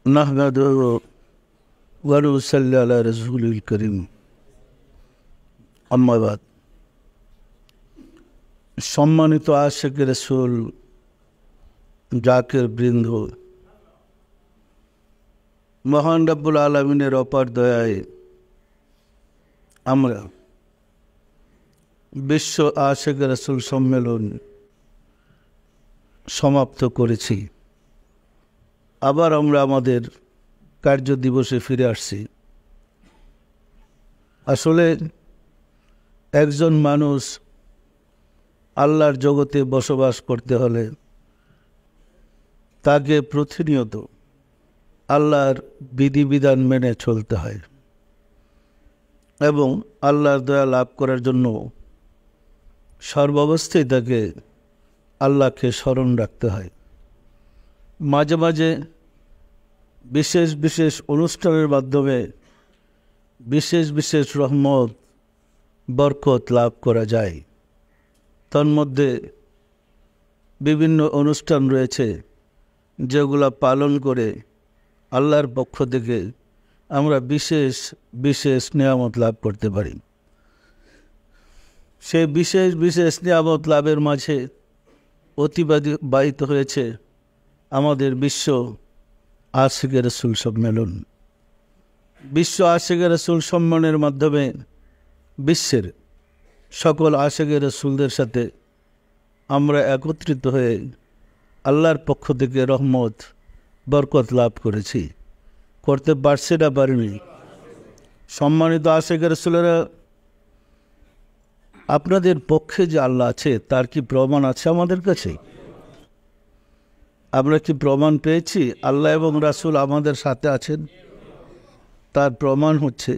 নাহমাদুহু ওয়া নুসাল্লি আলা রাসূলিল কারীম। আম্মা বাদ। সম্মানিত আশিক রাসূল, জাকির বৃন্দ, মহান রব্বুল আলামিনের অপার দয়ায় আমরা বিশ্ব আশিক রাসূল সম্মেলন সমাপ্ত করেছি। আবার আমরা আমাদের কার্য দিবসে ফিরে আসছি। আসলে একজন মানুষ আল্লাহর জগতে বসবাস করতে হলে তাকে প্রতিনিয়ত আল্লাহর বিধিবিধান মেনে চলতে হয় এবং আল্লাহর দয়া লাভ করার জন্য সর্বাবস্থায় তাকে আল্লাহকে স্মরণ রাখতে হয়। মাঝে মাঝে বিশেষ বিশেষ অনুষ্ঠানের মাধ্যমে বিশেষ বিশেষ রহমত বরকত লাভ করা যায়। তন্মধ্যে বিভিন্ন অনুষ্ঠান রয়েছে যেগুলো পালন করে আল্লাহর পক্ষ থেকে আমরা বিশেষ বিশেষ নিয়ামত লাভ করতে পারি। সেই বিশেষ বিশেষ নিয়ামত লাভের মাঝে অতিবাহিত হয়েছে আমাদের বিশ্ব আশিক রাসূল সম্মেলন। বিশ্ব আশিক রাসূল সম্মেলনের মাধ্যমে বিশ্বের সকল আশিক রাসূলদের সাথে আমরা একত্রিত হয়ে আল্লাহর পক্ষ থেকে রহমত বরকত লাভ করেছি। করতে পারছি না পারিনি? সম্মানিত আশিক রাসূলেরা, আপনাদের পক্ষে যে আল্লাহ আছে তার কি প্রমাণ আছে আমাদের কাছে? আমরা কি প্রমাণ পেয়েছি আল্লাহ এবং রাসূল আমাদের সাথে আছেন? তার প্রমাণ হচ্ছে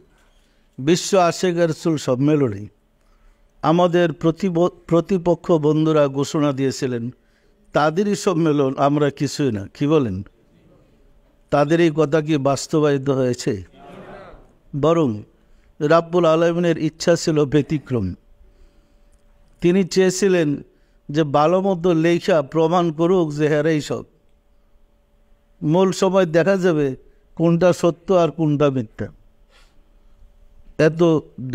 বিশ্ব আশিক রাসূল সম্মেলনে আমাদের প্রতিপক্ষ বন্ধুরা ঘোষণা দিয়েছিলেন তাদেরই সম্মেলন, আমরা কিছুই না। কি বলেন? তাদের এই কথা কি বাস্তবায়িত হয়েছে? বরং রাব্বুল আলামিনের ইচ্ছা ছিল ব্যতিক্রম। তিনি চেয়েছিলেন যে ভালো মতো লেখা প্রমাণ করুক যে হেরাই সব। মূল সময় দেখা যাবে কোনটা সত্য আর কোনটা মিথ্যা। এত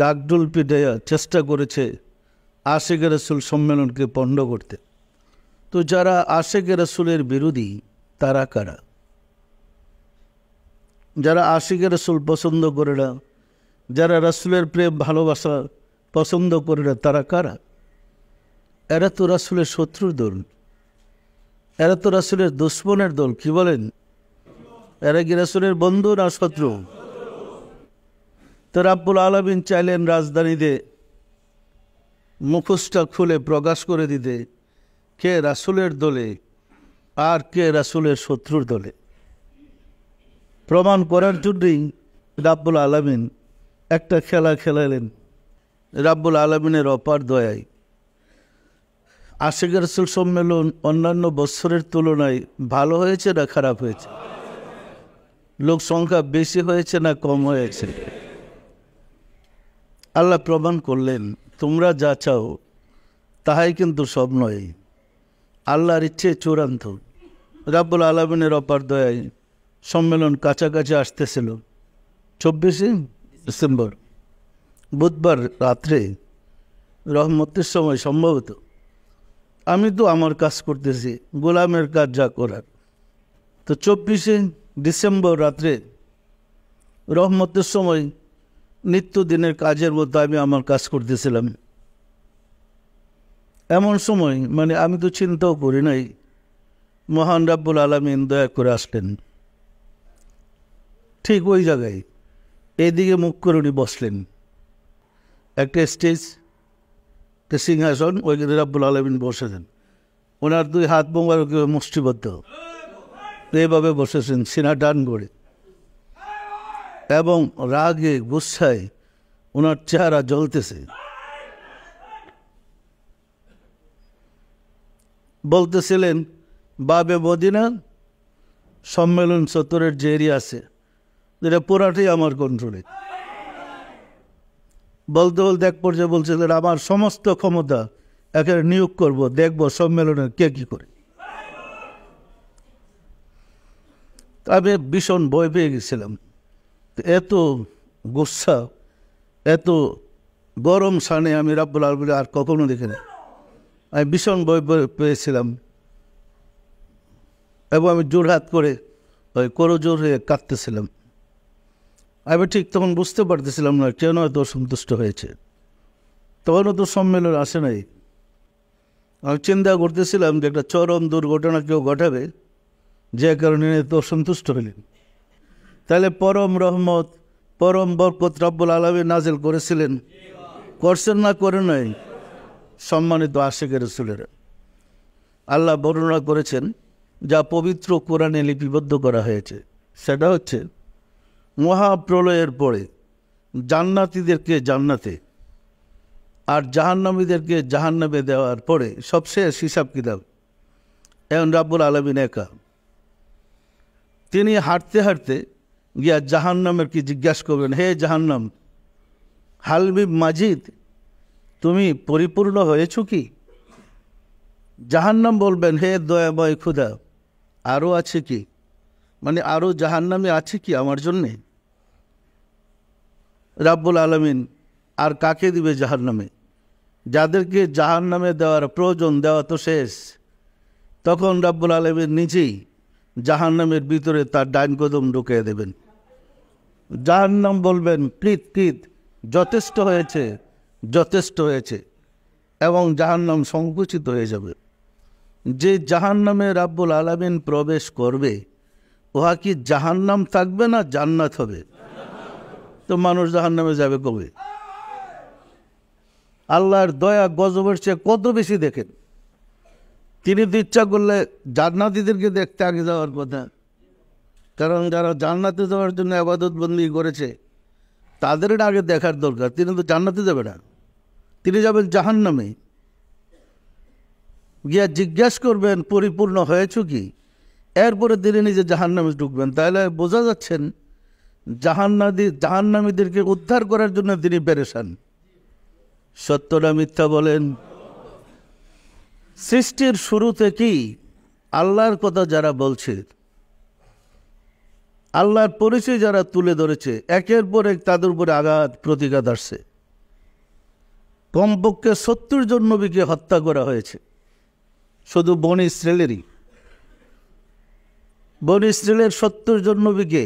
ডাকডোল পিটাইয়া চেষ্টা করেছে আশিক রাসূল সম্মেলনকে পণ্ড করতে। তো যারা আশিক রাসূলের বিরোধী তারা কারা? যারা আশিক রাসূল পছন্দ করে না, যারা রাসূলের প্রেম ভালোবাসা পছন্দ করে না, তারা কারা? এরা তো রাসূলের শত্রুর দল, এরা তো রাসূলের দুশমনের দল। কি বলেন? এরা কি রাসূলের বন্ধু না শত্রু? তো রাব্বুল আলামিন চাইলেন রাজধানীতে মুখোশটা খুলে প্রকাশ করে দিতে কে রাসূলের দলে আর কে রাসূলের শত্রুর দলে। প্রমাণ করার জন্যই রাব্বুল আলামিন একটা খেলা খেলালেন। রাব্বুল আলামিনের অপার দয়ায় আশিক রাসূল সম্মেলন অন্যান্য বছরের তুলনায় ভালো হয়েছে না খারাপ হয়েছে? লোক সংখ্যা বেশি হয়েছে না কম হয়েছে? আল্লাহ প্রমাণ করলেন তোমরা যা চাও তাহাই কিন্তু সব নয়, আল্লাহর ইচ্ছে চূড়ান্ত। রাব্বুল আলামিনের অপার দয়ায় সম্মেলন কাছাকাছি আসতেছিল। 24শে ডিসেম্বর বুধবার রাত্রে রহমতের সময় সম্ভবত আমি তো আমার কাজ করতেছি, গোলামের কাজ যা করার। তো 24শে ডিসেম্বর রাত্রে রহমতের সময় নিত্যদিনের কাজের মতো আমি আমার কাজ করতেছিলাম। এমন সময় আমি তো চিন্তাও করি নাই, মহান রাব্বুল আলামিন দয়া করে আসলেন। ঠিক ওই জায়গায় এইদিকে মুখ করে উনি বসলেন। একটা স্টেজ, একটা সিংহাসন, ওইখানে রাব্বুল আলামিন বসেছেন। ওনার দুই হাত মোবারক মুষ্টিবদ্ধ এইভাবে বসেছেন সিনা টান করে, এবং রাগে গুচ্ছায় ওনার চেহারা জ্বলতেছে। বলতেছিলেন বাবে মদিনা সম্মেলন চত্বরের যে এরিয়া আছে যেটা পুরাটাই আমার কন্ট্রোলে। বলতে বলতে এক পর্যায়ে বলছিলেন আমার সমস্ত ক্ষমতা এখানে নিয়োগ করব, দেখব সম্মেলনের কে কী করে। আমি ভীষণ ভয় পেয়ে গেছিলাম। এত গুসা, এত গরম সানে আমি রাব্বুল আলামিন আর কখনো দেখিনি। আমি ভীষণ ভয় পেয়েছিলাম এবং আমি জোরহাত করে ওই করজোর হয়ে কাঁদতেছিলাম। আমি ঠিক তখন বুঝতে পারতেছিলাম না কেন এত অসন্তুষ্ট হয়েছে। তখনও তো সম্মেলন আসে নাই। আমি চিন্তা করতেছিলাম যে একটা চরম দুর্ঘটনা কেউ ঘটাবে, যে কারণে এত অসন্তুষ্ট হলেন। তাহলে পরম রহমত, পরম বরকত রাব্বুল আলামিন নাজিল করেছিলেন, করছেন না করে নাই? সম্মানিত আশিক রাসূলেরা, আল্লাহ বর্ণনা করেছেন যা পবিত্র কোরআনে লিপিবদ্ধ করা হয়েছে। সেটা হচ্ছে মহাপ্রলয়ের পরে জান্নাতীদেরকে জান্নাতে আর জাহান্নামীদেরকে জাহান্নামে দেওয়ার পরে সবশেষ হিসাব কিতাব। এখন রাব্বুল আলামিন একা, তিনি হাঁটতে হাঁটতে গিয়া জাহান্নামের কি জিজ্ঞাসা করবেন, হে জাহান্নাম, হালবি মাজিদ, তুমি পরিপূর্ণ হয়েছ কি? জাহান্নাম বলবেন, হে দয়াময় খুদা, আরও আছে কি? মানে আরও জাহান্নামে আছে কি আমার জন্যে? রাব্বুল আলামিন আর কাকে দিবে জাহান্নামে? যাদেরকে জাহান্নামে দেওয়ার প্রয়োজন, দেওয়া তো শেষ। তখন রাব্বুল আলামিন নিজেই জাহান্নামের ভিতরে তার ডাইন কদম ঢুকিয়ে দেবেন। জাহান্নাম বলবেন, কৃত কৃত, যথেষ্ট হয়েছে, যথেষ্ট হয়েছে, এবং জাহান্নাম সংকুচিত হয়ে যাবে। যে জাহান্নামে রাব্বুল আলামিন প্রবেশ করবে, উহা কি জাহান্নাম থাকবে না জান্নাত হবে? তো মানুষ জাহান্নামে যাবে কবে? আল্লাহর দয়া গজবের চেয়ে কত বেশি দেখেন। তিনি তো ইচ্ছা করলে জান্নাতীদেরকে দেখতে আগে যাওয়ার কথা, কারণ যারা জান্নাতে যাওয়ার জন্য ইবাদত বন্দী করেছে তাদের আগে দেখার দরকার। তিনি তো জান্নাতে যাবে না, তিনি যাবেন জাহান্নামে। গিয়া জিজ্ঞাসা করবেন পরিপূর্ণ হয়েছ কি, এরপরে তিনি নিজে জাহান্নামে ঢুকবেন। তাহলে বোঝা যাচ্ছেন জাহান্নামীদেরকে উদ্ধার করার জন্য তিনি পেরেশান। সত্য না মিথ্যা বলেন? সৃষ্টির শুরু থেকেই আল্লাহর কথা যারা বলছে, আল্লাহর পরিচয় যারা তুলে ধরেছে, একের পর এক তাদের উপরে আঘাত প্রতিঘাত আসছে। কমপক্ষে 70 জন নবীকে হত্যা করা হয়েছে, শুধু বনি ইসরায়েলেরই। বনি ইসরায়েলের 70 জন নবীকে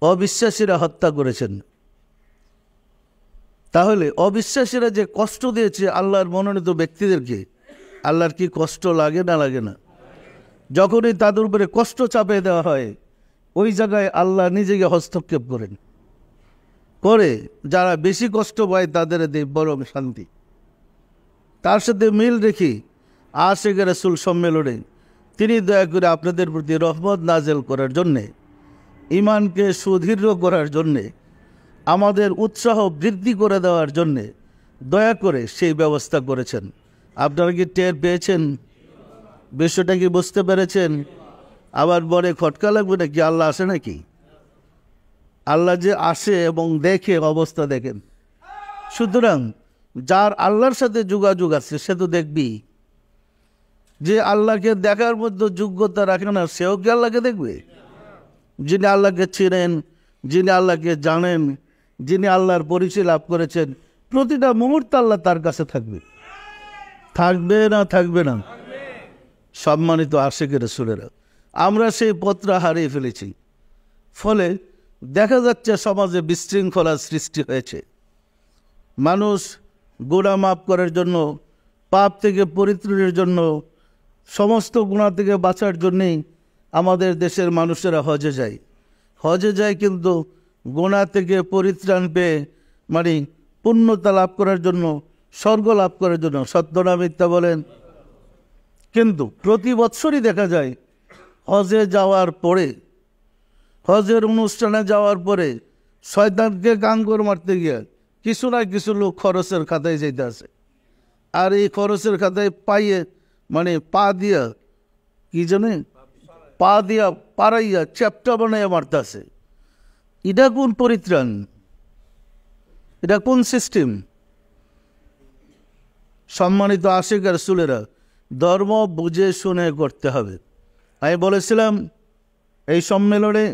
অবিশ্বাসীরা হত্যা করেছেন। তাহলে অবিশ্বাসীরা যে কষ্ট দিয়েছে আল্লাহর মনোনীত ব্যক্তিদেরকে, আল্লাহর কি কষ্ট লাগে না লাগে না? যখনই তাদের উপরে কষ্ট চাপিয়ে দেওয়া হয়, ওই জায়গায় আল্লাহ নিজেকে হস্তক্ষেপ করেন, করে যারা বেশি কষ্ট পায় তাদের দেয় বরং শান্তি। তার সাথে মিল রেখে আশিক রাসূল সম্মেলনে তিনি দয়া করে আপনাদের প্রতি রহমত নাজেল করার জন্যে, ইমানকে সুদৃঢ় করার জন্যে, আমাদের উৎসাহ বৃদ্ধি করে দেওয়ার জন্যে দয়া করে সেই ব্যবস্থা করেছেন। আপনারা কি টের পেয়েছেন? বিষয়টা কি বুঝতে পেরেছেন? আবার বলে খটকা লাগবে নাকি? আল্লাহ আসে নাকি? আল্লাহ যে আসে এবং দেখে, অবস্থা দেখেন। সুতরাং যার আল্লাহর সাথে যোগাযোগ আছে সে তো দেখবি। যে আল্লাহকে দেখার মধ্যে যোগ্যতা রাখে না, সেও কি আল্লাহকে দেখবে? যিনি আল্লাহকে চিনেন, যিনি আল্লাহকে জানেন, যিনি আল্লাহর পরিচয় লাভ করেছেন, প্রতিটা মুহূর্তে আল্লাহ তার কাছে থাকবে। থাকবে না থাকবে না? সম্মানিত আশিক রাসূলেরা, আমরা সেই পথটা হারিয়ে ফেলেছি। ফলে দেখা যাচ্ছে সমাজে বিশৃঙ্খলার সৃষ্টি হয়েছে। মানুষ গুনাহ মাফ করার জন্য, পাপ থেকে পরিত্রাণের জন্য, সমস্ত গুনাহ থেকে বাঁচার জন্যেই আমাদের দেশের মানুষেরা হজে যায়। হজে যায় কিন্তু গুনাহ থেকে পরিত্রাণ পেয়ে, মানে পুণ্যতা লাভ করার জন্য, স্বর্গ লাভ করার জন্য। সত্য না মিথ্যা বলেন? কিন্তু প্রতি বৎসরই দেখা যায় হজে যাওয়ার পরে, হজের অনুষ্ঠানে যাওয়ার পরে শয়তানকে গাঙ্গর মারতে গিয়ে কিছু না কিছু লোক খরচের খাতায় যেতে আছে। আর এই খরচের খাতায় পাইয়ে, মানে পা দিয়া, কি জানে, পা দিয়া পাড়াইয়া চ্যাপটা বানাইয়া মারতে আছে। এটা কোন পরিত্রাণ? এটা কোন সিস্টেম? সম্মানিত আশিক রাসূলেরা, ধর্ম বুঝে শুনে করতে হবে। আমি বলেছিলাম এই সম্মেলনে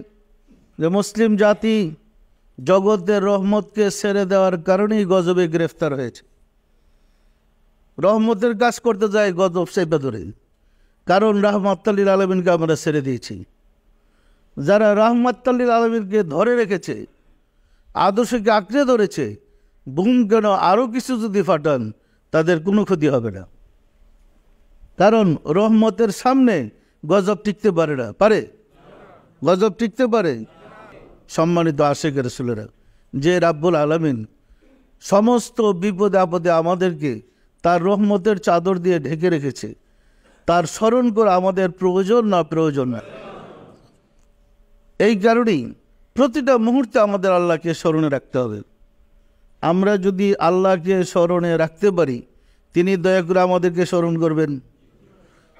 যে মুসলিম জাতি জগতের রহমতকে ছেড়ে দেওয়ার কারণেই গজবে গ্রেফতার হয়েছে। রহমতের কাজ করতে যায় গজব চেপে ধরে, কারণ রাহমাতুল আলামিনকে আমরা ছেড়ে দিয়েছি। যারা রাহমাতুল আলামিনকে ধরে রেখেছে, আদর্শকে আঁকড়ে ধরেছে, বুম কেন আরও কিছু যদি ফাটান তাদের কোনো ক্ষতি হবে না, কারণ রহমতের সামনে গজব টিকতে পারে না। পারে? গজব টিকতে পারে? সম্মানিত আশিক রাসূলেরা, যে রাব্বুল আলামিন সমস্ত বিপদে আপদে আমাদেরকে তার রহমতের চাদর দিয়ে ঢেকে রেখেছে, তার স্মরণ করে আমাদের প্রয়োজন না প্রয়োজন না। এই কারণেই প্রতিটা মুহূর্তে আমাদের আল্লাহকে স্মরণে রাখতে হবে। আমরা যদি আল্লাহকে স্মরণে রাখতে পারি, তিনি দয়া করে আমাদেরকে স্মরণ করবেন।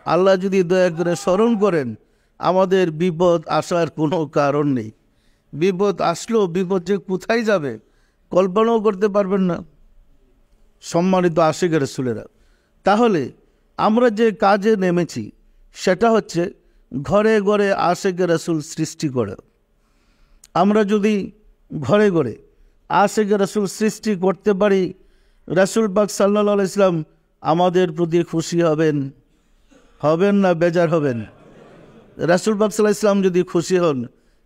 আল্লাহ যদি দয়া করে স্মরণ করেন, আমাদের বিপদ আসার কোনো কারণ নেই। বিপদ আসলেও বিপদ যে কোথায় যাবে কল্পনাও করতে পারবেন না। সম্মানিত আশিক রাসূলেরা, তাহলে আমরা যে কাজে নেমেছি সেটা হচ্ছে ঘরে ঘরে আশিক রাসূল সৃষ্টি করা। আমরা যদি ঘরে ঘরে আশিক রাসূল সৃষ্টি করতে পারি, রাসূল পাক সাল্লাল্লাহু আলাইহি ওয়াসাল্লাম আমাদের প্রতি খুশি হবেন, হবেন না বেজার হবেন? রাসূল পাক সাল্লাল্লাহু আলাইহি ওয়াসাল্লাম যদি খুশি হন,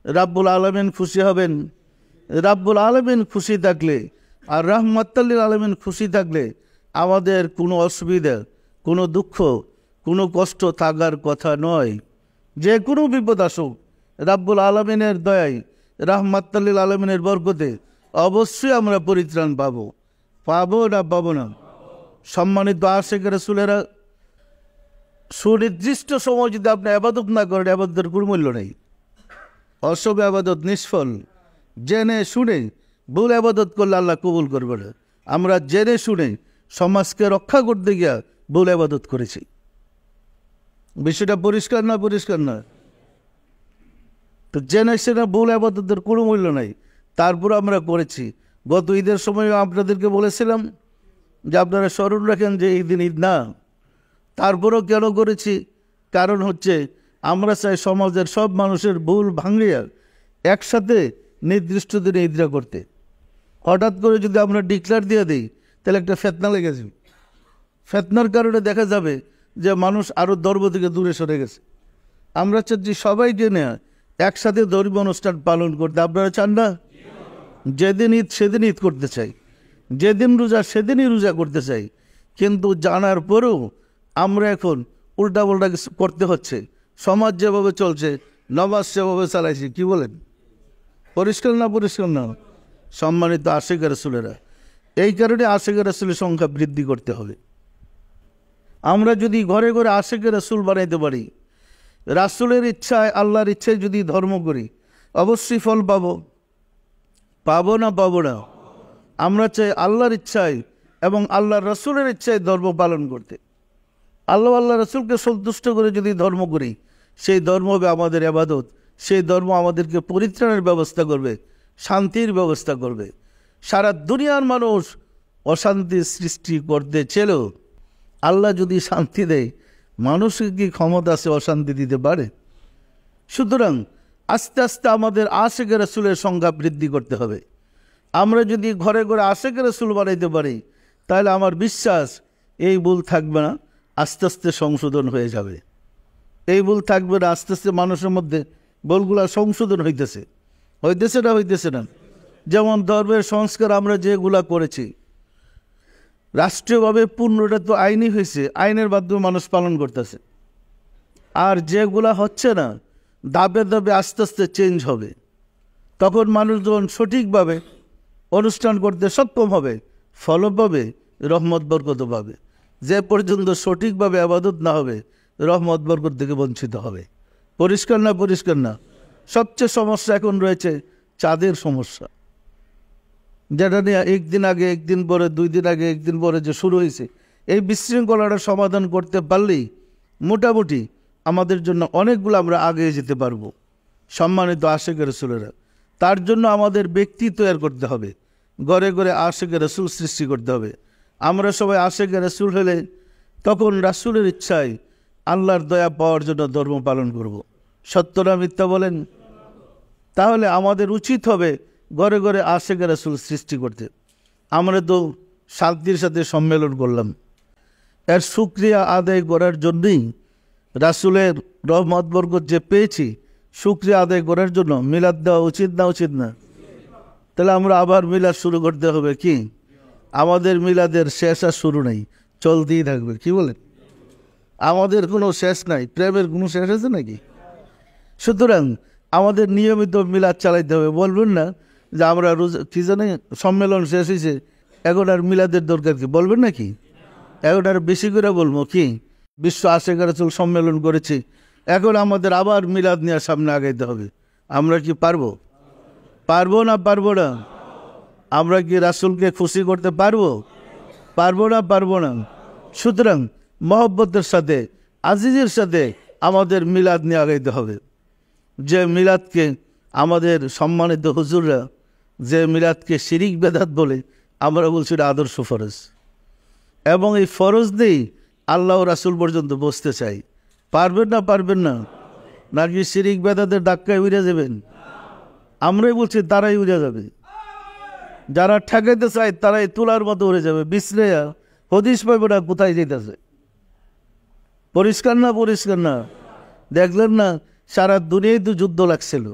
রাব্বুল আলামিন খুশি হবেন। রাব্বুল আলামিন খুশি থাকলে আর রাহমাতুল আলামিন খুশি থাকলে আমাদের কোনো অসুবিধা, কোনো দুঃখ, কোনো কষ্ট থাকার কথা নয়। যে কোনো বিপদ আসুক, রাব্বুল আলামিনের দয়ায়, রাহমাতুল আলামিনের বরকতে অবশ্যই আমরা পরিত্রাণ পাবো। পাবো না পাবো না? সম্মানিত আশিক রাসূলেরা, সুনির্দিষ্ট সময় যদি আপনি ইবাদত না করেন, ইবাদতের কোনো মূল্য নেই। অসব ইবাদত নিষ্ফল। জেনে শুনে ভুল ইবাদত করলে আল্লাহ কবুল করবে না। আমরা জেনে শুনে সমাজকে রক্ষা করতে গিয়া ভুল ইবাদত করেছি। বিষয়টা পরিষ্কার না? পরিষ্কার না? তো জেনে সেটা ভুল ইবাদতের কোনো মূল্য নাই, তারপর আমরা করেছি। গত ঈদের সময় আপনাদেরকে বলেছিলাম যে আপনারা স্মরণ রাখেন যে এই দিন ঈদ না, তারপরেও কেন করেছি? কারণ হচ্ছে আমরা চাই সমাজের সব মানুষের ভুল ভাঙিয়া একসাথে নির্দিষ্ট দিনে ঈদটা করতে। হঠাৎ করে যদি আমরা ডিক্লেয়ার দিয়ে দিই তাহলে একটা ফেতনা লেগে যাবে। ফেতনার কারণে দেখা যাবে যে মানুষ আরও ধর্ম থেকে দূরে সরে গেছে। আমরা চাচ্ছি সবাই জেনে একসাথে ধর্মীয় অনুষ্ঠান পালন করতে। আপনারা চান না? যেদিন ঈদ সেদিন ঈদ করতে চাই, যেদিন রোজা সেদিনই রোজা করতে চাই, কিন্তু জানার পরেও আমরা এখন উল্টাপাল্টা কিছু করতে হচ্ছে। সমাজ যেভাবে চলছে, নামাজ সেভাবে চালাইছি। কি বলেন? পরিষ্কার না? পরিষ্কার না? সম্মানিত আশিক রাসূলেরা, এই কারণে আশিক রাসূলের সংখ্যা বৃদ্ধি করতে হবে। আমরা যদি ঘরে ঘরে আশিক রাসূল বানাইতে পারি, রাসূলের ইচ্ছায়, আল্লাহর ইচ্ছায় যদি ধর্ম করি, অবশ্যই ফল পাবো। পাবো না পাবো না? আমরা চাই আল্লাহর ইচ্ছায় এবং আল্লাহর রাসূলের ইচ্ছায় ধর্ম পালন করতে। আল্লাহ রাসূলকে সন্তুষ্ট করে যদি ধর্ম করি, সেই ধর্ম হবে আমাদের ইবাদত। সেই ধর্ম আমাদেরকে পরিত্রাণের ব্যবস্থা করবে, শান্তির ব্যবস্থা করবে। সারা দুনিয়ার মানুষ অশান্তি সৃষ্টি করতে ছিল, আল্লাহ যদি শান্তি দেয়, মানুষকে কি ক্ষমতা আছে অশান্তি দিতে পারে? সুতরাং আস্তে আস্তে আমাদের আশিক রাসূলের সংখ্যা বৃদ্ধি করতে হবে। আমরা যদি ঘরে ঘরে আশিক রাসূল বানাইতে পারি, তাহলে আমার বিশ্বাস এই ভুল থাকবে না, আস্তে আস্তে সংশোধন হয়ে যাবে। এই ভুল থাকবে না, আস্তে আস্তে মানুষের মধ্যে ভুলগুলা সংশোধন হইতেছে। হইতেছে না? হইতেছে না? যেমন ধর্মের সংস্কার আমরা যেগুলা করেছি, রাষ্ট্রীয়ভাবে পূর্ণটা তো আইনই হয়েছে, আইনের মাধ্যমে মানুষ পালন করতেছে। আর যেগুলা হচ্ছে না, ধাপে ধাপে আস্তে আস্তে চেঞ্জ হবে। তখন মানুষ যখন সঠিকভাবে অনুষ্ঠান করতে সক্ষম হবে, ফলও পাবে, রহমত বরকত পাবে। যে পর্যন্ত সঠিকভাবে ইবাদত না হবে, রহমত বরকত থেকে বঞ্চিত হবে। পরিষ্কার না? পরিষ্কার না? সবচেয়ে সমস্যা এখন রয়েছে চাঁদের সমস্যা, যেটা নিয়ে একদিন আগে একদিন পরে, 2 দিন আগে একদিন পরে যে শুরু হয়েছে। এই বিশৃঙ্খলাটা সমাধান করতে পারলেই মোটামুটি আমাদের জন্য অনেকগুলো আমরা আগে যেতে পারবো। সম্মানিত আশিক রাসূলেরা, তার জন্য আমাদের ব্যক্তি তৈরি করতে হবে, ঘরে ঘরে আশিক রাসূল সৃষ্টি করতে হবে। আমরা সবাই আশিক রাসূল হলে তখন রাসূলের ইচ্ছায় আল্লাহর দয়া পাওয়ার জন্য ধর্ম পালন করব। সত্য না মিথ্যা বলেন? তাহলে আমাদের উচিত হবে ঘরে ঘরে আশেকের রাসূল সৃষ্টি করতে। আমরা তো শান্তির সাথে সম্মেলন করলাম, এর শুকরিয়া আদায় করার জন্যই, রাসূলের রহমত বরকত যে পেয়েছি, শুকরিয়া আদায় করার জন্য মিলাদ দেওয়া উচিত না উচিত না? তাহলে আমরা আবার মিলাদ শুরু করতে হবে। কি আমাদের মিলাদের শেষ আর শুরু নেই, চলতেই থাকবে। কি বলেন? আমাদের কোনো শেষ নাই, প্রেমের কোনো শেষ আছে নাকি? সুতরাং আমাদের নিয়মিত মিলাদ চালাইতে হবে। বলবেন না যে আমরা রোজ কি জানি সম্মেলন শেষ হয়েছে, এখন আর মিলাদের দরকার কি? বলবেন নাকি? এখন আর বেশি করে বলবো কি, বিশ্ব আশেকের রাসূল সম্মেলন করেছি, এখন আমাদের আবার মিলাদ নিয়ে সামনে আগাইতে হবে। আমরা কি পারবো? পারবো না পারবো না? আমরা কি রাসূলকে খুশি করতে পারবো? পারবো না পারবো না? সুতরাং মহব্বতের সাথে, আজিজের সাথে আমাদের মিলাদ নিয়ে আগাইতে হবে। যে মিলাদকে আমাদের সম্মানিত হুজুররা, যে মিলাদকে শিরিক বেদাত বলে, আমরা বলছি এটা আদর্শ ফরজ, এবং এই ফরজ দিয়েই আল্লাহ রাসূল পর্যন্ত বসতে চাই। পারবেন না পারবেন না? নাকি শিরিক বেদাতের ধাক্কায় উড়ে যাবেন? আমরাই বলছি তারাই উড়ে যাবে। যারা ঠেকাইতে চায় তারাই তোলার মতো উড়ে যাবে, বিছড়ে হদিস পাইবে না কোথায় যেতেছে। পরিষ্কার না? পরিষ্কার না? দেখলেন না সারা দুনিয়ায় তো যুদ্ধ লাগছিল।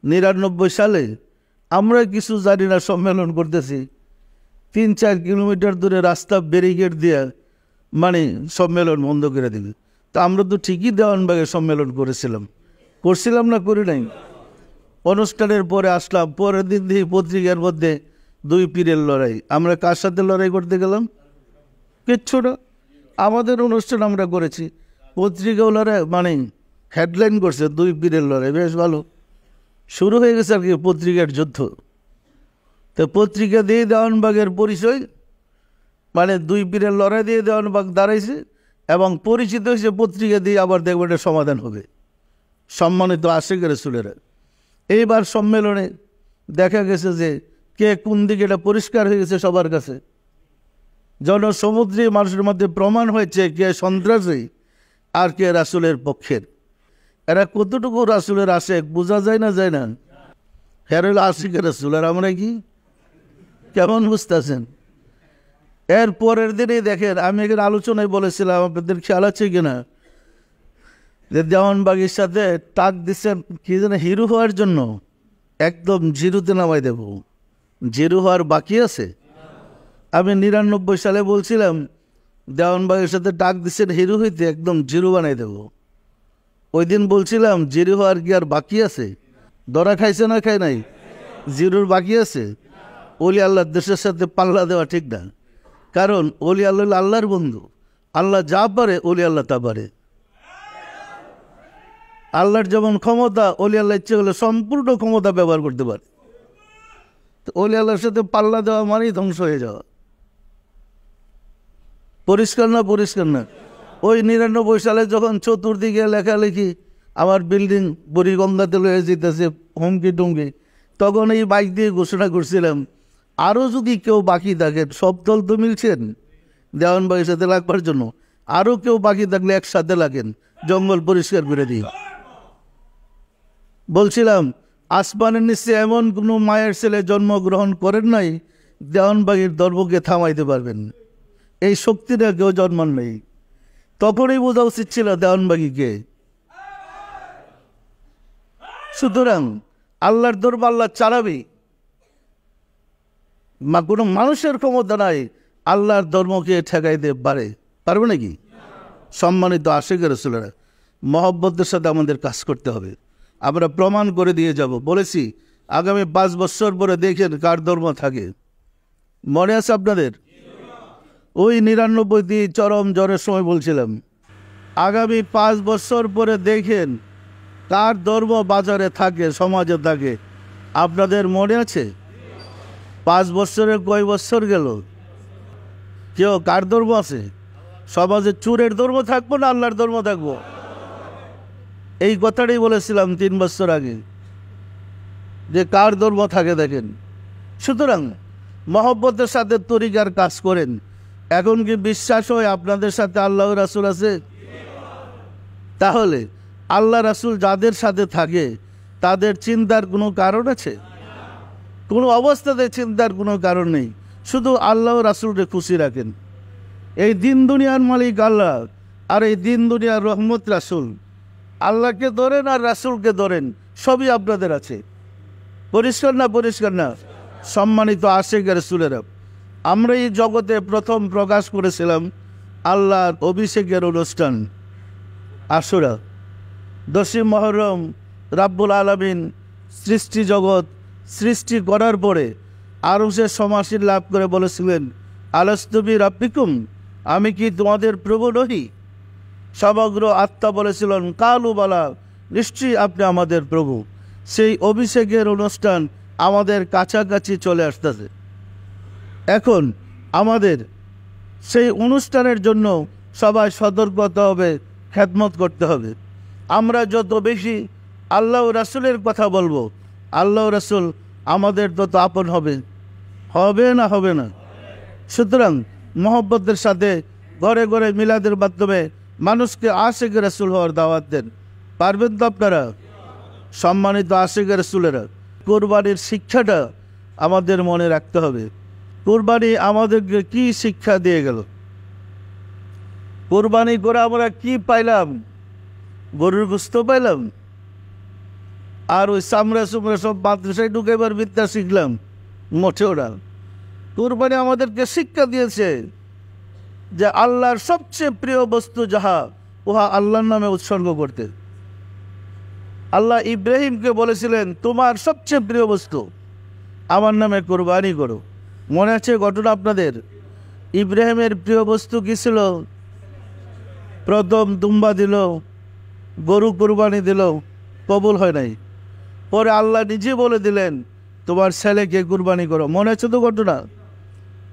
99 সালে আমরা কিছু জানি না সম্মেলন করতেছি, 3-4 কিলোমিটার দূরে রাস্তা ব্যারিকেড দিয়ে মানে সম্মেলন বন্ধ করে দিবে। তা আমরা তো ঠিকই দেওয়ানবাগে সম্মেলন করছিলাম না? করি নাই? অনুষ্ঠানের পরে আসলাম, পরের দিন দিয়ে পত্রিকার মধ্যে 2 পীরের লড়াই। আমরা কার সাথে লড়াই করতে গেলাম? কিচ্ছু না। আমাদের অনুষ্ঠান আমরা করেছি, পত্রিকাওয়ালারা মানে হেডলাইন করছে 2 পীরের লড়াই, বেশ ভালো। শুরু হয়ে গেছে আর কি পত্রিকার যুদ্ধ। তো পত্রিকা দিয়ে দেওয়ানবাগের পরিচয়, মানে 2 পীরের লড়াই দিয়ে দেওয়ানবাগ দাঁড়াইছে, এবং পরিচিত হয়েছে পত্রিকা দিয়ে। আবার দেখবেন এটা সমাধান হবে। সম্মানিত আশেকের রাসূলেরা, এইবার সম্মেলনে দেখা গেছে যে কে কোন দিকে, এটা পরিষ্কার হয়ে গেছে সবার কাছে। জনসমুদ্রে মানুষের মধ্যে প্রমাণ হয়েছে কে সন্ত্রাসী আর কে রাসূলের পক্ষের। এরা কতটুকু রাসূলের আশেক বোঝা যায় না? যায় না? হ্যাঁ হলো আশিকের রাসূল, আর আমরা কি কেমন বুঝতেছেন? এর পরের দিনেই দেখেন, আমি এখানে আলোচনায় বলেছিলাম, আপনাদের খেয়াল আছে কিনা, যে দেওয়ানবাগের সাথে টাক দিচ্ছেন কি যেন হিরো হওয়ার জন্য, একদম জিরোতে নামাই দেব। জিরো হওয়ার বাকি আছে। আমি 99 সালে বলছিলাম দেওয়ানবাগের সাথে টাক দিচ্ছেন হিরো হইতে, একদম জিরো বানাই দেব। ওই দিন বলছিলাম জিরো হওয়ার কি আর বাকি আছে? ধরা খাইছে না খাই নাই? জিরোর বাকি আছে। ওলি আল্লাহর দেশের সাথে পাল্লা দেওয়া ঠিক না, কারণ ওলি আল্লাহ আল্লাহর বন্ধু। আল্লাহ যা পারে ওলি আল্লাহ তা পারে। আল্লাহর যেমন ক্ষমতা, ওলি আল্লাহ ইচ্ছে হলে সম্পূর্ণ ক্ষমতা ব্যবহার করতে পারে। তো ওলি আল্লাহর সাথে পাল্লা দেওয়া মানেই ধ্বংস হয়ে যাওয়া। পরিষ্কার না? পরিষ্কার না? ওই 99 সালে যখন চতুর্দিকে লেখালেখি, আমার বিল্ডিং বুড়িগঙ্গাতে লয়ে যেতেছে হুমকি টুমকি, তখন এই বাইক দিয়ে ঘোষণা করছিলাম, আরও যদি কেউ বাকি থাকে, সব দল তো মিলছেন দেওয়ানবাগের সাথে লাগবার জন্য, আরও কেউ বাকি থাকলে একসাথে লাগেন, জঙ্গল পরিষ্কার করে দিই। বলছিলাম আসমানের নিচে এমন কোনো মায়ের ছেলে জন্মগ্রহণ করেন নাই দেওয়ানবাগের ধর্মকে থামাইতে পারবেন, এই শক্তিটা কেউ জন্মান নেই। তখনই বোঝা উচিত ছিল দেওয়ানবাগীকে। সুতরাং আল্লাহর দরবার আল্লাহ চালাবে, কোনো মানুষের ক্ষমতা নাই আল্লাহর ধর্মকে ঠেকাইতে পারবে নাকি? সম্মানিত আশিকের রাসূলেরা, মহব্বতের সাথে আমাদের কাজ করতে হবে। আমরা প্রমাণ করে দিয়ে যাব। বলেছি আগামী 5 বছর পরে দেখেন কার ধর্ম থাকে। মনে আছে আপনাদের? ওই 99 দিয়ে চরম জ্বরের সময় বলছিলাম, আগামী 5 বছর পরে দেখেন কার ধর্ম বাজারে থাকে, সমাজে থাকে। আপনাদের মনে আছে? 5 বছরের কয় বছর গেল? কেউ কার ধর্ম আছে? সমাজে চোরের ধর্ম থাকবো না আল্লাহর ধর্ম থাকবো? এই কথাটাই বলেছিলাম 3 বছর আগে, যে কার ধর্ম থাকে দেখেন। সুতরাং মহব্বতের সাথে তরিকার কাজ করেন। এখন কি বিশ্বাস হয় আপনাদের সাথে আল্লাহ রাসূল আছে? তাহলে আল্লাহ রাসূল যাদের সাথে থাকে তাদের চিন্তার কোনো কারণ আছে? কোনো অবস্থাতে চিন্তার কোনো কারণ নেই, শুধু আল্লাহ রাসূলকে খুশি রাখেন। এই দিন দুনিয়ার মালিক আল্লাহ, আর এই দিন দুনিয়ার রহমত রাসূল। আল্লাহকে ধরেন আর রাসূলকে ধরেন, সবই আপনাদের আছে। পরিষ্কার না? পরিষ্কার না? সম্মানিত আশিক রাসূলেরা, আমরা এই জগতে প্রথম প্রকাশ করেছিলাম আল্লাহর অভিষেকের অনুষ্ঠান আশুরা। 10ই মুহররম রাব্বুল আলামিন সৃষ্টি জগৎ সৃষ্টি করার পরে আরশের সমাসীন লাভ করে বলেছিলেন, আলাস্তু বিরাব্বিকুম, আমি কি তোমাদের প্রভু নহি? সমগ্র আত্মা বলেছিলেন, কালু বালা, নিশ্চয়ই আপনি আমাদের প্রভু। সেই অভিষেকের অনুষ্ঠান আমাদের কাছাকাছি চলে আসতেছে। এখন আমাদের সেই অনুষ্ঠানের জন্য সবাই সতর্ক হতে হবে, খেদমত করতে হবে। আমরা যত বেশি আল্লাহ রাসূলের কথা বলবো, আল্লাহ রাসূল আমাদের তত আপন হবে। হবে না? হবে না? সুতরাং মহব্বতের সাথে ঘরে ঘরে মিলাদের মাধ্যমে মানুষকে আশিক রাসূল হওয়ার দাওয়াত দেন। পারবেন তো আপনারা? সম্মানিত আশিক রাসূলেরা, কুরবানির শিক্ষাটা আমাদের মনে রাখতে হবে। কুরবানি আমাদেরকে কি শিক্ষা দিয়ে গেল? কুরবানি করে আমরা কি পাইলাম? গরুর গোশত পাইলাম, আর ওই চামড়া চুমড়া সব মাদ্রাসায় ঢুকেবার বিদ্যা শিখলাম? মোটেও না। কুরবানি আমাদেরকে শিক্ষা দিয়েছে যে আল্লাহর সবচেয়ে প্রিয় বস্তু যাহা, উহা আল্লাহর নামে উৎসর্গ করতে। আল্লাহ ইব্রাহিমকে বলেছিলেন, তোমার সবচেয়ে প্রিয় বস্তু আমার নামে কুরবানি করো। মনে আছে ঘটনা আপনাদের? ইব্রাহিমের প্রিয় বস্তু কি ছিল? প্রথম দুম্বা দিল, গরু কুরবানি দিল, কবুল হয় নাই। পরে আল্লাহ নিজে বলে দিলেন, তোমার ছেলেকে কুরবানি করো। মনে আছে তো ঘটনা?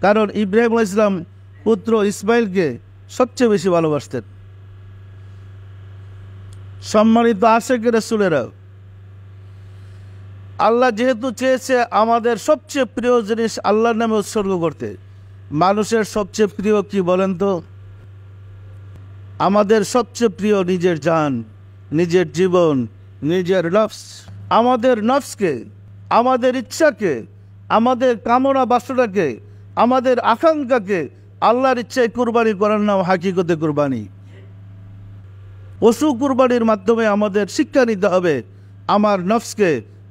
কারণ ইব্রাহিম আলাইহিস সালাম পুত্র ইসমাইলকে সবচেয়ে বেশি ভালোবাসতেন। সম্মানিত আশিক রাসূলেরা, আল্লাহ যেহেতু চেয়েছে আমাদের সবচেয়ে প্রিয় জিনিস আল্লাহর নামে উৎসর্গ করতে, মানুষের সবচেয়ে প্রিয় কি বলেন তো? আমাদের সবচেয়ে প্রিয় নিজের জান, নিজের জীবন, নিজের নফস। আমাদের নফসকে, আমাদের ইচ্ছাকে, আমাদের কামনা বাসনাকে, আমাদের আকাঙ্ক্ষাকে আল্লাহর ইচ্ছায় কুরবানি করার নাম হাকিকতে কুরবানি। পশু কুরবানির মাধ্যমে আমাদের শিক্ষা নিতে হবে, আমার নফসকে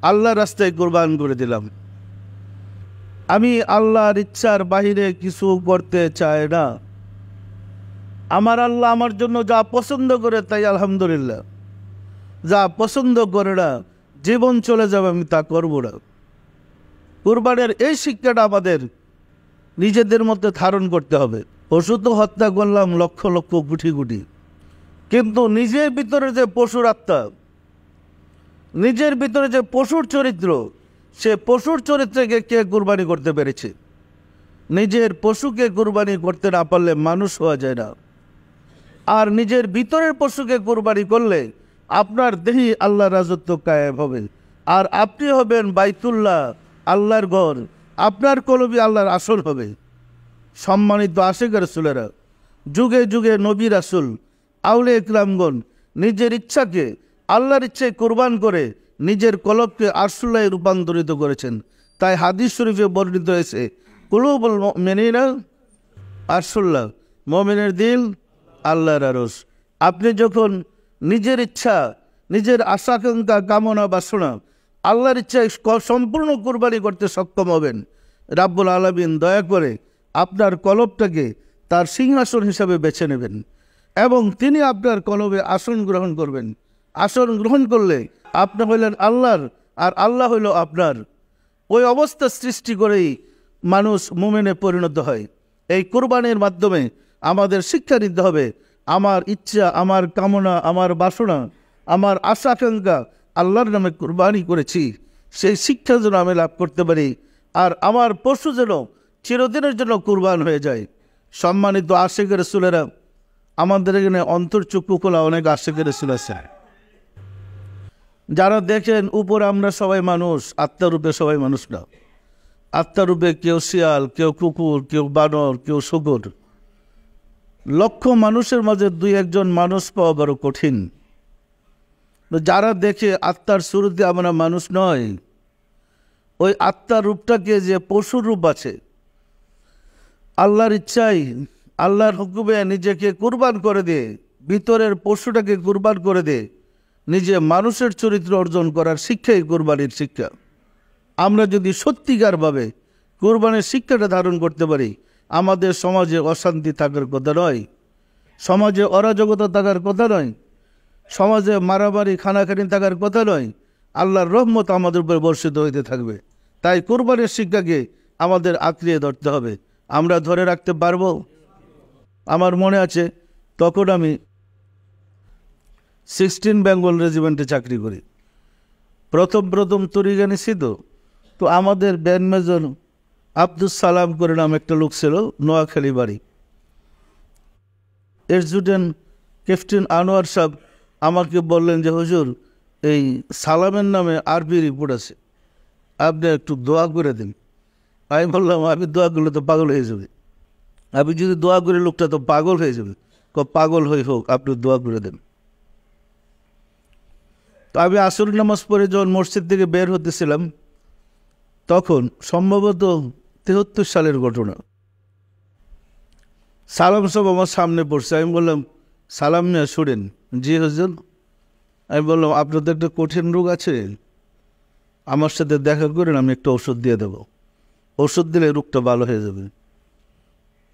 আল্লাহর রাস্তায় কুরবান করে দিলাম। আমি আল্লাহর ইচ্ছার বাহিরে কিছু করতে চাই না। আমার আল্লাহ আমার জন্য যা পছন্দ করে তাই আলহামদুলিল্লাহ, যা পছন্দ করে না, জীবন চলে যাবে, আমি তা করব না। কুরবানের এই শিক্ষাটা আমাদের নিজেদের মধ্যে ধারণ করতে হবে। পশু তো হত্যা করলাম লক্ষ লক্ষ কোটি কোটি, কিন্তু নিজের ভিতরে যে পশুর আত্মা, নিজের ভিতরে যে পশুর চরিত্র, সে পশুর চরিত্রকে কে কুরবানি করতে পেরেছে? নিজের পশুকে কুরবানি করতে না পারলে মানুষ হওয়া যায় না। আর নিজের ভিতরের পশুকে কুরবানি করলে আপনার দেহি আল্লাহর রাজত্ব কায়েম হবে, আর আপনি হবেন বাইতুল্লাহ, আল্লাহর ঘর। আপনার কলবি আল্লাহর আসল হবে। সম্মানিত আশিক রাসূলেরা, যুগে যুগে নবী রাসূল, আউলিয়া ইকরামগণ নিজের ইচ্ছাকে আল্লাহর ইচ্ছায় কুরবান করে নিজের কলবকে আরশুল্লাহে রূপান্তরিত করেছেন। তাই হাদিস শরীফে বর্ণিত হয়েছে, কুলুবুল মুমিনিনা আরশুল্লাহ, মুমিনের দিল আল্লাহর আরশ। আপনি যখন নিজের ইচ্ছা, নিজের আশা-আকাঙ্ক্ষা, কামনা বাসনা আল্লাহর ইচ্ছায় সম্পূর্ণ কুরবানি করতে সক্ষম হবেন, রাব্বুল আলামিন দয়া করে আপনার কলবটাকে তার সিংহাসন হিসাবে বেছে নেবেন এবং তিনি আপনার কলবে আসন গ্রহণ করবেন। আসন গ্রহণ করলে আপনি হইলেন আল্লাহর, আর আল্লাহ হইল আপনার। ওই অবস্থা সৃষ্টি করেই মানুষ মুমিনে পরিণত হয়। এই কুরবানির মাধ্যমে আমাদের শিক্ষা নিতে হবে, আমার ইচ্ছা, আমার কামনা, আমার বাসনা, আমার আশা আকাঙ্ক্ষা আল্লাহর নামে কুরবানি করেছি, সেই শিক্ষা যেন আমি লাভ করতে পারি, আর আমার পশু যেন চিরদিনের জন্য কুরবান হয়ে যায়। সম্মানিত আশিক রাসূলেরা, আমাদের এখানে অন্তর্চক্ষু খোলা অনেক আশিক রাসূল আছে, যারা দেখেন উপরে আমরা সবাই মানুষ, আত্মারূপে সবাই মানুষ না। আত্মারূপে কেউ শিয়াল, কেউ কুকুর, কেউ বানর, কেউ শুকুর। লক্ষ মানুষের মাঝে দুই একজন মানুষ পাওয়া বড় কঠিন। যারা দেখে আত্মার শুরুতে আমরা মানুষ নয়, ওই আত্মার রূপটাকে যে পশুর রূপ আছে, আল্লাহর ইচ্ছায় আল্লাহর হুকুমে নিজেকে কুরবান করে দে, ভিতরের পশুটাকে কুরবান করে দে, নিজে মানুষের চরিত্র অর্জন করার শিক্ষাই কুরবানির শিক্ষা। আমরা যদি সত্যিকারভাবে কুরবানির শিক্ষাটা ধারণ করতে পারি, আমাদের সমাজে অশান্তি থাকার কথা নয়, সমাজে অরাজকতা থাকার কথা নয়, সমাজে মারামারি খানাখানি থাকার কথা নয়, আল্লাহর রহমত আমাদের উপর বর্ষিত হইতে থাকবে। তাই কুরবানির শিক্ষাকে আমাদের আঁকড়িয়ে ধরতে হবে। আমরা ধরে রাখতে পারব? আমার মনে আছে তখন আমি 16 বেঙ্গল রেজিমেন্টে চাকরি করি। প্রথম তরিগা নিছি। তো আমাদের ব্যান্ড মেজর আব্দুল সালাম করে নাম একটা লোক ছিল, নোয়াখালী বাড়ি। এডজুটেন্ট ক্যাপ্টেন আনোয়ার সাহেব আমাকে বললেন যে হুজুর, এই সালামের নামে আরবি রিপোর্ট আছে, আপনি একটু দোয়া করে দিন। আমি বললাম, আমি দোয়া করলে তো পাগল হয়ে যাবে, আপনি যদি দোয়া করে লোকটা তো পাগল হয়ে যাবে। পাগল হয়ে হোক, আপনি দোয়া করে দেন। তো আমি আসর নামাজ পড়ে যখন মসজিদ থেকে বের হতেছিলাম, তখন সম্ভবত 73 সালের ঘটনা, সালাম সব আমার সামনে পড়ছে। আমি বললাম, সালাম মিয়া শুনেন। জি হুজুর। আমি বললাম, আপনার তো একটা কঠিন রোগ আছে, আমার সাথে দেখা করেন, আমি একটা ওষুধ দিয়ে দেবো, ওষুধ দিলে রোগটা ভালো হয়ে যাবে।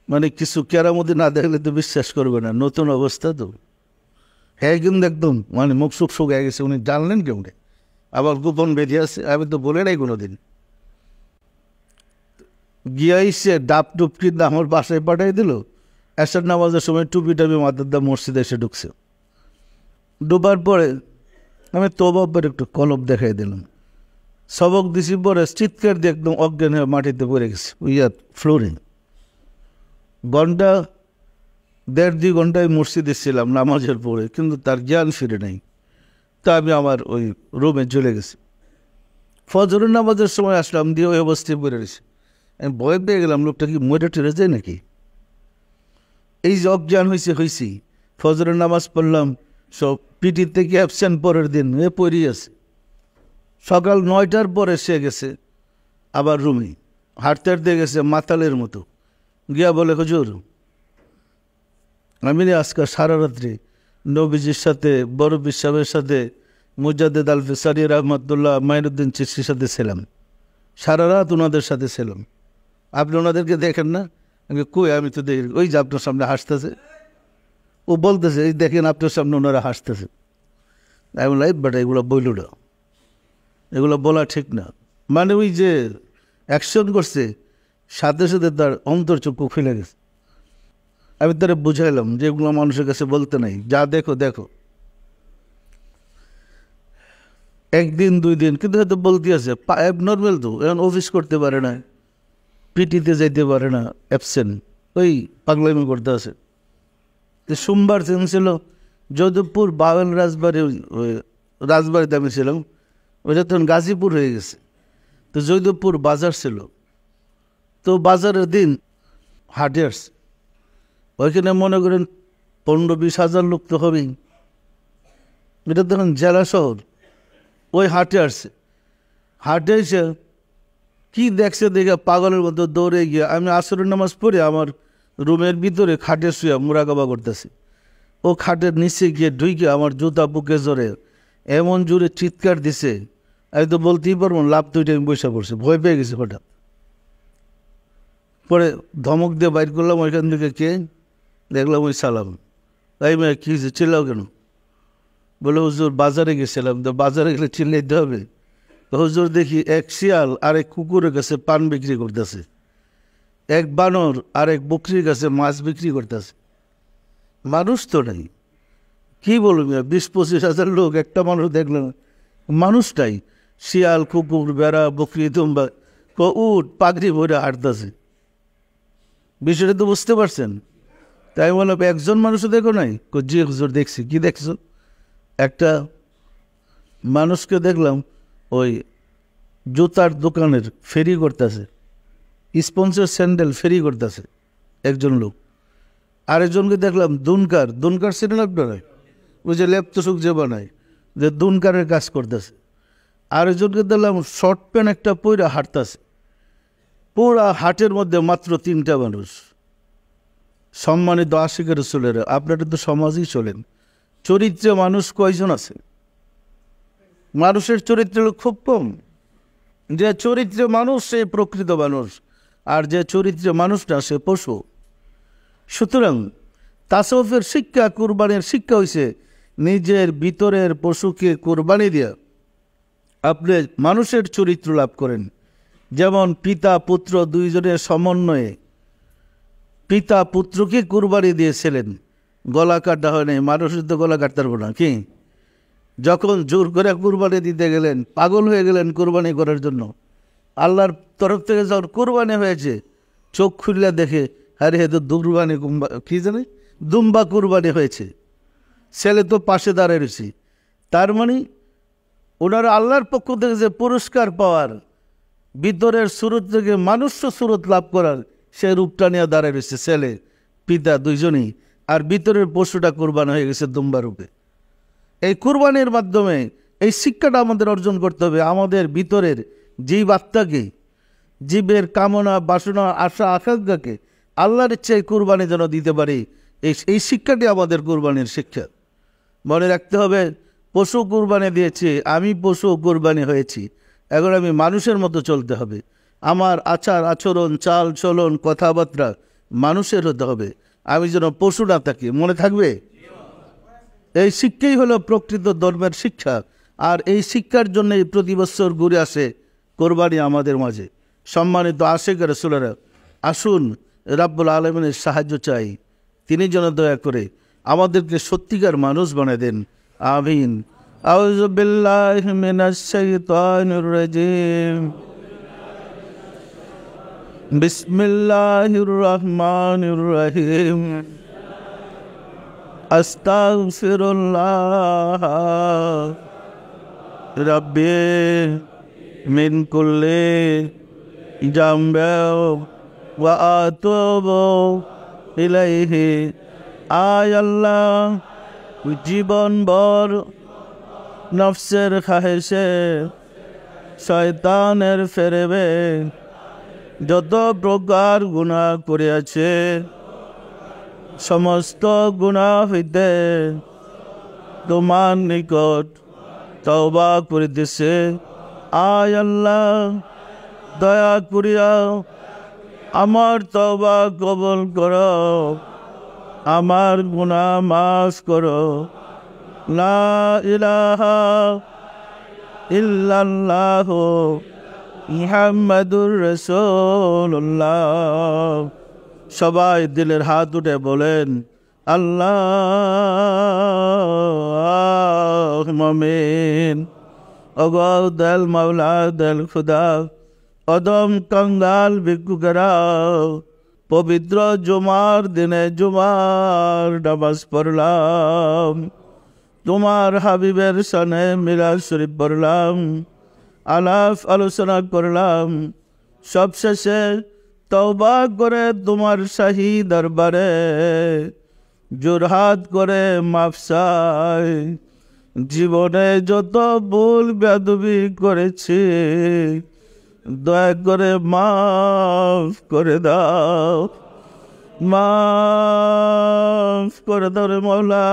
মানে কিছু কেরামতি না দেখলে তো বিশ্বাস করবে না, নতুন অবস্থা তো। হ্যাঁ, কিন্তু একদম মানে মুখ সুখ শুকিয়ে গেছে। উনি জানলেন কেমনে? আবার গোপন বেরিয়ে আছে, আমি তো বলে নাই কোনো দিন। গিয়াইছে ডাব টুপ কিন্তু আমার বাসায় পাঠাই দিল। এসার নামাজের সময় টুপি টাপি মাথার দা মসজিদে এসে ঢুকছে। ডুবার পরে আমি তোবার একটু কলব দেখাই দিলাম, সবক দিছি। পরে চিৎকার দিয়ে একদম অজ্ঞান হয়ে মাটিতে পড়ে গেছে, ফ্লোরে। ঘন্টা 1.5-2 ঘন্টায় মসজিদে ছিলাম নামাজের পরে, কিন্তু তার জ্ঞান ফিরে নেই। তা আমি আমার ওই রুমে চলে গেছি। ফজরের নামাজের সময় আসলাম, দিয়ে ওই অবস্থায় পড়ে রয়েছে। আমি ভয় পেয়ে গেলাম, লোকটা কি মরে টেরে যায় নাকি? এই যে অজ্ঞান হয়েছি। ফজরের নামাজ পড়লাম, সব পিটি থেকে অ্যাবসেন্ট, পরের দিন পড়ি আছে। সকাল 9টার পরে সে গেছে আবার রুমে, হাঁটতে হাঁটতে গেছে মাতালের মতো। গিয়া বলে, হুজুর, আমি আজকে সারা রাত্রি নবীজির সাথে, বড় সাহেবের সাথে, মুজাদ্দেদ আল ফিসারি রহমতুল্লাহ, মাইনুদ্দিন চিশতির সাথে ছিলাম, সারা রাত ওনাদের সাথে ছিলাম। আপনি ওনাদেরকে দেখেন না? আমি কই, আমি তো দেখি, ওই যে আপনার সামনে হাসতেছে। ও বলতেছে, এই দেখেন আপনার সামনে ওনারা হাসতেছে। আমি বললাম, বাট এগুলো বইল না, এগুলো বলা ঠিক না। মানে ওই যে অ্যাকশন করছে, সাথে সাথে তার অন্তর চক্ষু খুলে গেছে। আমি তারা বুঝাইলাম যে এগুলো মানুষের কাছে বলতে নাই, যা দেখো দেখো। 1 দিন 2 দিন, কিন্তু হয়তো বলতে আছে নর্মাল তো, এখন অফিস করতে পারে না, পিটিতে যাইতে পারে না, অ্যাবসেন্ট, ওই পাগলামি করতে আছে। সোমবার দিন ছিল যোধপুর বাওয়াল রাজবাড়িতে আমি ছিলাম। ওইটা তখন গাজীপুর হয়ে গেছে। তো যোধপুর বাজার ছিল, তো বাজারের দিন হাটে আসছে। ওইখানে মনে করেন 15-20 হাজার লোক তো হবেই। এটা তখন জেলা শহর। ওই হাটে আসছে, হাটে এসে কি দেখছে দেখে পাগলের মতো দৌড়ে গিয়ে, আমি আসরের নামাজ পড়ে আমার রুমের ভিতরে খাটে শুয়ে মুরাকাবা করতেছি। ও খাটের নিচে গিয়ে ঢুকে আমার জুতা বুকে জোরে এমন জোরে চিৎকার দিছে, আমি তো বলতেই পারবো না। লাভ 2টা আমি বসে পড়ছি, ভয় পেয়ে গেছি হঠাৎ। পরে ধমক দিয়ে বাইর করলাম, ওইখান থেকে কে? দেখলাম ওই সালাম। তাই মেয়ে কী হয়েছে, চিল্লাও কেন? বলে, হুজুর বাজারে গেছিলাম, তো বাজারে গেলে চিল্লাইতে হবে? তো হুজুর দেখি এক শিয়াল আর এক কুকুরের কাছে পান বিক্রি করতেছে, এক বানর আর এক বকরির কাছে মাছ বিক্রি করতেছে। মানুষ তো নেই, কি বলবি? 20-25 হাজার লোক, একটা মানুষ দেখলাম, মানুষটাই। শিয়াল, কুকুর, বেড়া, বকরি, তুম্বা, উট পাগড়ি ভরে হাঁটতেছে। বিষয়টা তো বুঝতে পারছেন? তাই বললাম, একজন মানুষও দেখো নাই? জি হুজুর দেখছি। কি দেখছো? একটা মানুষকে দেখলাম ওই জুতার দোকানের ফেরি করতেছে, স্পন্সর স্যান্ডেল ফেরি করতেছে একজন লোক। আরেকজনকে দেখলাম দুনকার ছিলেন আপনারা, ওই যে লেপ্তসুখ যে বানায়, যে দুনকারের কাজ করতেছে, আরেকজনকে দেখলাম শর্ট প্যান্ট একটা পইরা হাঁটতেছে। পুরা হাটের মধ্যে মাত্র 3টা মানুষ। সম্মানিত আশিক রাসূলের, আপনারা তো সমাজই চলেন, চরিত্রে মানুষ কয়জন আছে? মানুষের চরিত্র খুব কম। যে চরিত্রে মানুষ সে প্রকৃত মানুষ, আর যে চরিত্রে মানুষ না সে পশু। সুতরাং তাসাউফের শিক্ষা, কুরবানির শিক্ষা হয়েছে নিজের ভিতরের পশুকে কুরবানি দিয়া আপনি মানুষের চরিত্র লাভ করেন। যেমন পিতা পুত্র দুইজনের সমন্বয়ে পিতা পুত্রকে কুরবানি দিয়েছিলেন, গলা কাটা হয় নাই। মানুষের তো গলা কাটতে পারবো না কি? যখন জোর করে কুরবানি দিতে গেলেন, পাগল হয়ে গেলেন কুরবানি করার জন্য। আল্লাহর তরফ থেকে যখন কুরবানি হয়েছে, চোখ খুললে দেখে আরে হে তো দুর্বানি কি জানে দুম্বা কুরবানি হয়েছে। ছেলে তো পাশে দাঁড়িয়ে রয়েছে। তার মানে ওনারা আল্লাহর পক্ষ থেকে যে পুরস্কার পাওয়ার, ভিতরের সুরত থেকে মানুষ্য সুরত লাভ করার, সে রূপটা নিয়ে দাঁড়িয়ে রয়েছে ছেলে পিতা দুইজনই। আর ভিতরের পশুটা কুরবানি হয়ে গেছে দুম্বা রূপে। এই কুরবানির মাধ্যমে এই শিক্ষাটা আমাদের অর্জন করতে হবে। আমাদের ভিতরের জীব আত্মাকে, জীবের কামনা বাসনা আশা আকাঙ্ক্ষাকে আল্লাহর ইচ্ছায় কুরবানি যেন দিতে পারি, এই শিক্ষাটি আমাদের কুরবানির শিক্ষা। মনে রাখতে হবে, পশু কুরবানি দিয়েছি, আমি পশু কুরবানি হয়েছি, এখন আমি মানুষের মতো চলতে হবে। আমার আচার আচরণ চাল চলন কথাবার্তা মানুষের হতে হবে, আমি যেন পশু না থাকি। মনে থাকবে? এই শিক্ষাই হলো প্রকৃত ধর্মের শিক্ষা। আর এই শিক্ষার জন্যই প্রতি বছর ঘুরে আসে কোরবানি আমাদের মাঝে। সম্মানিত আশিক রাসূলেরা, আসুন রাব্বুল আলামিনের সাহায্য চাই, তিনি যেন দয়া করে আমাদেরকে সত্যিকার মানুষ বানিয়ে দেন। আমিন। আউযু বিল্লাহি মিনাশ শাইতানির রাজিম। বিসমিল্লাহির রহমানির রহিম। আস্তাগফিরুল্লাহ রাব্বি মিন কুল্লি জামবি ওয়া আতুবু ইলাইহি। আয় আল্লাহ, জীবনভর নফসের খাহেশে শয়তানের ফেরেবে যত প্রকার গুনাহ করিয়াছে, সমস্ত গুনাহ হইতে তোমার নিকট তওবা করিতেছে। আয় আল্লাহ, দয়া করিয়া আমার তওবা কবুল করো, আমার গুনাহ মাফ করো। লা ইলাহা ইল্লাল্লাহ মুহাম্মাদুর রাসূলুল্লাহ। সবাই দিলের হাত উঠে বলেন আল্লাহুম্মা আমিন। ওগো দয়াল মাওলা, দয়াল খুদা, অদম কঙ্গাল ভিক্ষুকেরা পবিত্র জুমার দিনে জুমার নামাজ পড়লাম, তোমার হাবিবের শানে মিলাদ শরীফ পড়লাম, আলাপ আলোচনা করলাম, সবশেষে তওবা করে তোমার শাহী দরবারে জোরহাত করে মাফ চাই। জীবনে যত ভুল বেয়াদবি করেছি দয়া করে মাফ করে দাও, মাফ করে দাও রে মওলা।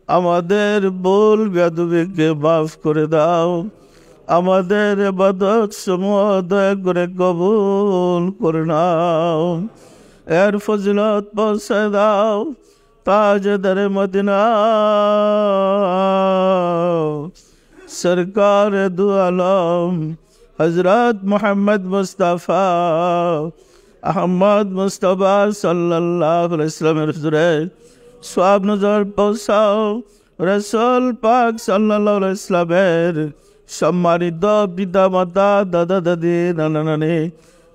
আমাদের ভুল বেয়াদবিকে মাফ করে দাও, আমাদের ইবাদত সমূহ দয়া করে কবুল করে নাও। এর ফজিলত পৌঁছে দাও তাজদারে মদিনা सरकार दो आलम हजरत मोहम्मद मुस्तफ़ा अहमद मुस्तफ़ा सल्लल्लाहु अलैहि वसल्लम हुजूरे स्वाब नजर पहुँचाओ। रसूल पाक सल्लल्लाहु अलैहि वसल्लमेर सम्मानित पिता माता दादा दादी नाना नानी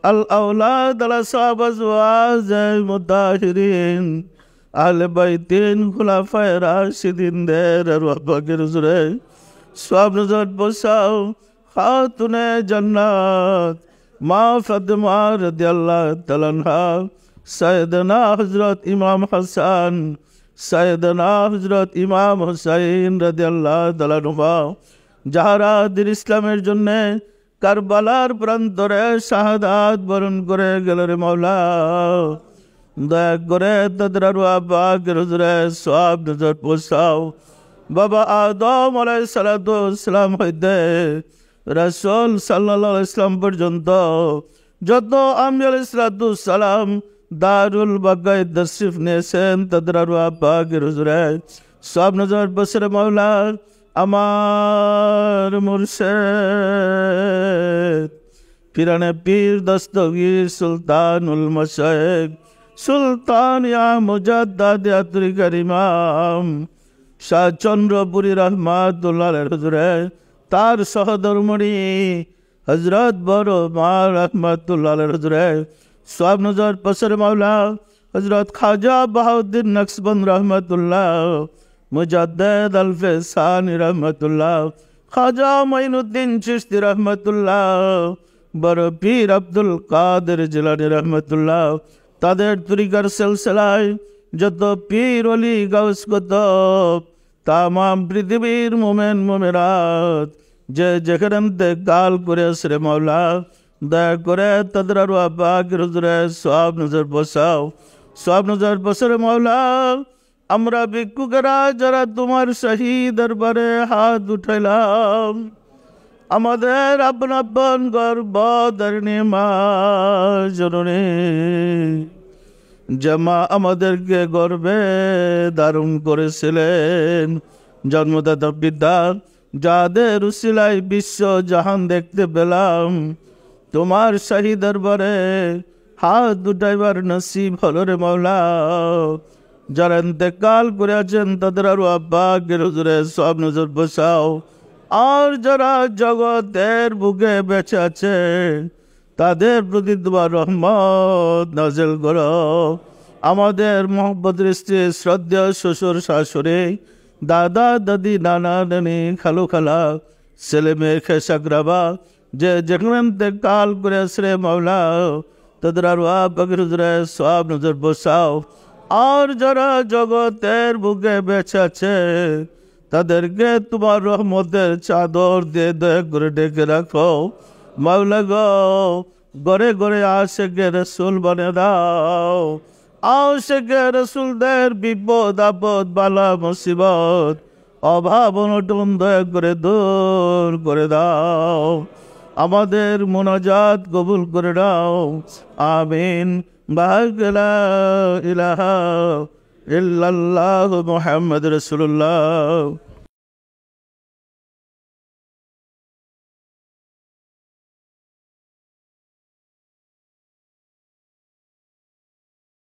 अल औलाद अल असहाब अज़वाज मुताहिरीन अहले बैतिन खुलाफाए राशिदीन देर अरवाह पाकेर हुजूरे स्वाब नजर पहुँचाओ। खातुने जन्नत माँ फातिमा रदियल्लाहु तआला अन्हा सैयदना हजरत इमाम हसन সৈয়দনা হযরত ইমাম হুসাইন রাদিয়াল্লাহু তাআলা আনহু যাহারা দিন ইসলামের জন্য কারবালার প্রান্তরে শাহাদাত বরণ করে গেল রে মাওলা, দয়া করে তাদের আরওয়াহ পাকের হুজুরে সওয়াব নজর পৌঁছাও। বাবা আদম আলাইহিস সালাতু ওয়াস সালাম হইতে রাসূল সাল্লাল্লাহু আলাইহি ওয়াসাল্লাম পর্যন্ত যত আম্বিয়া আলাইহিস সালাতু ওয়াস সালাম দারুল বাকায় তশরিফ নিয়েছেন, তাদের আরওয়াহ পাকের হুজুরে সওয়াব নজর বসরে মাওলা। আমার মুর্শিদ পিরানে পীর দস্তগীর সুলতানুল মাশায়েখ সুলতান ইয়া মুজাদ্দাদ তরিকার ইমাম শাহ চন্দ্রপুরী রহমাতুল্লাহ আলাইহি হুজুরে তার সহধর্মণী হযরত বড় মা রহমাতুল্লাহ আলাইহি হুজুরে সওয়াব নজর বসরে মাওলা। হযরত খাজা বাহাউদ্দিন নকশবন্দ রহমাতুল্লাহ, মুজাদ্দিদ আলফে সানি রহমতুল্লাহ, খাজা মাইনুদ্দিন চিশতি রহমতুল্লাহ, বড় পীর আব্দুল কাদের জিলানী রহমতুল্লাহ, তাদের তরিকার সিলসিলায় যত পীর ওলি গাউস কুতুব তামাম পৃথিবীর মোমেন মোমেরাত যে যেখানে ইন্তেকাল করে আসরে মাওলা, দয়া করে তাদের আরওয়াহ পাকের হুজুরে সওয়াব নজর বসাও। সওয়াব নজর বসরে মাওলা। আমরা ভিক্ষুকেরা যারা তোমার শাহী দরবারে হাত উঠাইলাম, আমাদের আপন আপন গর্ভধারিণী মা জননী জামা আমাদেরকে গর্ভে ধারণ করেছিলেন, জন্মদাতা পিতা যাদের উসিলায় বিশ্ব জাহান দেখতে পেলাম, তোমার শাহী দরবারে হাত উঠাইবার নসিব হলো রে মাওলা। যারা ইন্তেকাল করে আছেন তাদের আরওয়াহ পাকের হুজুরে সওয়াব নজর বসাও। আর যারা জগতের বুকে বেঁচে আছে তাদের প্রতি তোমার রহমত নাযিল করো। আমাদের মোহাম্মতের স্ত্রী শ্রদ্ধেয় শ্বশুর শাশুড়ি, দাদা দাদি, নানা নানি, খালু খালা, ছেলে মেয়ে খেসাকরাবা যে যেখানে ইন্তেকাল করে আসরে মাওলা, তাদের আরওয়াহ পাকের হুজুরে সওয়াব নজর বসাও। আর যারা জগতের বুকে বেঁচে আছে তাদেরকে তোমার রহমতের চাদর দিয়ে দয়া করে ডেকে রাখো মাওলা গো। ঘরে ঘরে আশিকে রাসূল বানিয়ে দাও। আশিকে রাসূলদের বিপদ আপদ বালা মুসিবত অভাব অনটন দয়া করে দূর করে দাও। আমাদের মুনাজাত কবুল করে দাও, আমিন। লা ইলাহা ইল্লাল্লাহু মুহাম্মাদুর রাসূলুল্লাহ।